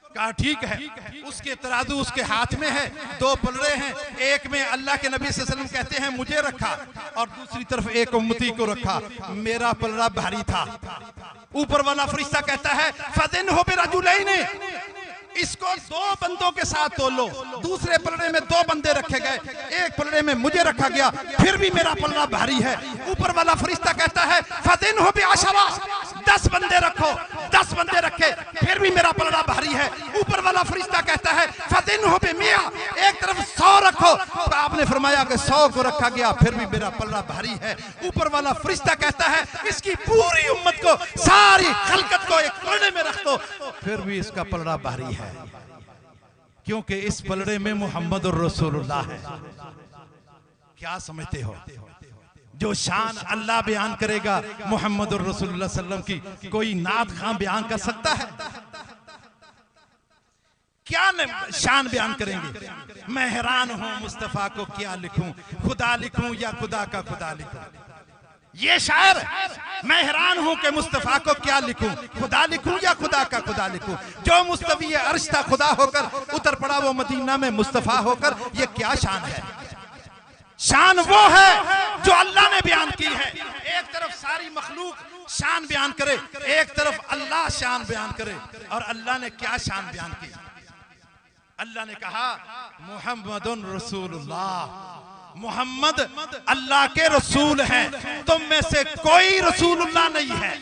कहा ठीक है। उसके तराजू उसके हाथ में है, दो पलड़े हैं, एक में अल्लाह के नबी सल्लल्लाहु अलैहि वसल्लम कहते हैं मुझे रखा, और दूसरी तरफ एक उम्मती को रखा। मेरा पलड़ा भारी था। ऊपर वाला फरिश्ता कहता है फदिन हो बिरजुलैन, इसको दो बंदों के साथ तोलो। दूसरे पलड़े में दो बंदे रखे गए, एक पलड़े में मुझे रखा गया, फिर भी मेरा पलड़ा भारी है। ऊपर वाला फरिश्ता कहता है फदिन हो बिअशरा, 10 बंदे रखो। 10 बंदे रखे, फिर भी मेरा पलड़ा भारी है। ऊपर वाला फरिश्ता कहता है फदिन हो बिमिया, एक तरफ 100 रखो। तो आपने फरमाया कि 100 को रखा गया, फिर भी मेरा पलड़ा भारी है। ऊपर वाला फरिश्ता कहता है इसकी पूरी उम्मत को, सारी खलकत को एक पलड़े में रख दो, फिर भी इसका पलड़ा भारी है। क्योंकि इस पलड़े में मोहम्मद और रसूलुल्लाह है। क्या समझते हो? जो शान अल्लाह बयान करेगा मोहम्मद और रसूलुल्लाह सल्लम की, कोई नात खां बयान कर सकता है? क्या शान बयान करेंगे? मैं हैरान हूं मुस्तफा को क्या लिखूं, खुदा लिखूं या खुदा का खुदा लिखूं। ये शायर, मैं हैरान हूं कि मुस्तफा को क्या लिखूं, खुदा लिखूं या खुदा का खुदा लिखूं। जो मुस्तवी अर्श था खुदा होकर उतर पड़ा वो मदीना में मुस्तफा होकर। ये क्या शान है? शान वो है जो अल्लाह ने बयान की है। एक तरफ सारी मखलूक शान बयान करे, एक तरफ अल्लाह शान बयान करे। और अल्लाह ने क्या शान बयान की? अल्लाह ने कहा मुहम्मदुन रसूलुल्लाह, मोहम्मद अल्लाह के रसूल हैं, तुम में से कोई रसूलुल्लाह नहीं है।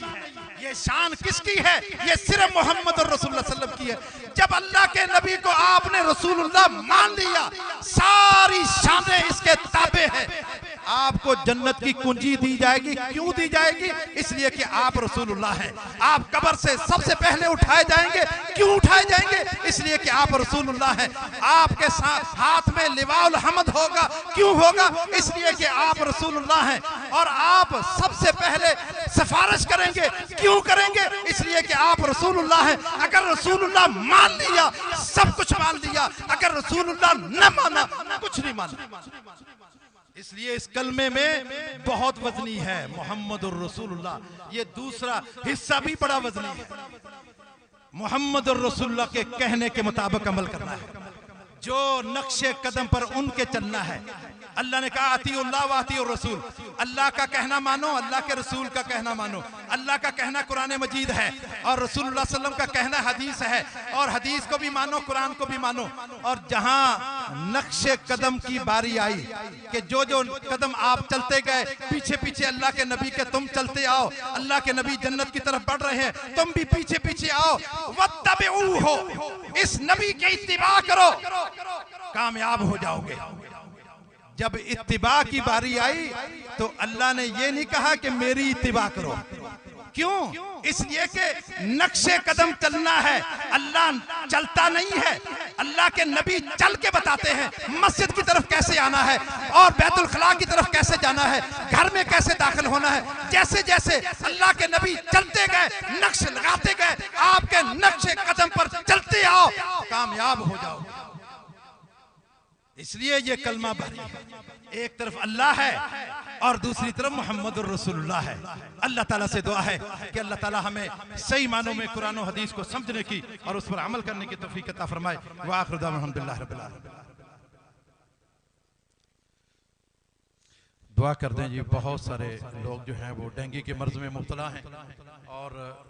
ये शान किसकी है? ये सिर्फ मोहम्मद और रसूलुल्लाह सल्लल्लाहु अलैहि वसल्लम की है। जब अल्लाह के नबी को आपने रसूलुल्लाह मान लिया, सारी शानें इसके ताबे हैं। आपको जन्नत की कुंजी दी जाएगी। क्यों दी जाएगी? इसलिए कि आप रसूलुल्लाह हैं। आप कब्र से सबसे पहले उठाए जाएंगे। क्यों उठाए जाएंगे? इसलिए कि आप रसूलुल्लाह हैं। आपके साथ हाथ में लिवाउल हम्द होगा। क्यों होगा? इसलिए कि आप रसूलुल्लाह हैं। और आप सबसे पहले सिफारिश करेंगे। क्यों करेंगे? इसलिए कि आप रसूलुल्लाह हैं। अगर रसूलुल्लाह मान लिया, सब कुछ मान लिया। अगर रसूलुल्लाह न माना, कुछ नहीं माना। इसलिए इस कलमे में बहुत वजनी है मोहम्मद और रसूलुल्लाह। ये दूसरा हिस्सा भी बड़ा वजनी है। मोहम्मद और रसूलुल्लाह के कहने के मुताबिक अमल करना है। जो नक्शे कदम पर उनके चलना है। अल्लाह ने कहा अतीउल्लाह व अतीउर रसूल, अल्लाह का कहना मानो, अल्लाह के रसूल का कहना मानो। अल्लाह का कहना कुरान मजीद है और रसूलुल्लाह सल्लल्लाहु अलैहि वसल्लम का कहना हदीस है, और हदीस को भी मानो, कुरान को भी मानो। और जहां नक्शे कदम की बारी आई कि जो जो कदम आप चलते गए, पीछे पीछे अल्लाह के नबी के तुम चलते आओ। अल्लाह के नबी जन्नत की तरफ बढ़ रहे हैं, तुम भी पीछे पीछे आओ। वत्तबिऊहु, इस नबी के इत्तिबा करो, कामयाब हो जाओगे। जब इत्तिबा की बारी आई तो अल्लाह ने ये नहीं कहा कि मेरी इत्तिबा करो। क्यों? इसलिए कि नक्शे कदम चलना है। अल्लाह चलता नहीं है, अल्लाह के नबी चल के बताते हैं मस्जिद की तरफ कैसे आना है और बैतुल खला की तरफ कैसे जाना है, घर में कैसे दाखिल होना है। जैसे जैसे अल्लाह के नबी चलते गए, नक्श लगाते गए, आपके नक्शे कदम पर चलते आओ, कामयाब हो जाओ। इसलिए ये कलमा भारी है। एक तरफ अल्लाह है और दूसरी तरफ मोहम्मद रसूलुल्लाह है। अल्लाह ताला से दुआ है कि अल्लाह ताला हमें सही मानों में कुरान और हदीस को समझने की और उस पर अमल करने की तौफीक अता फरमाए। व आखिर दावा अल्हम्दुलिल्लाह रब्बिल आलमीन। दुआ कर दें जी, बहुत सारे लोग जो हैं वो डेंगू के मर्ज में मुब्तला हैं और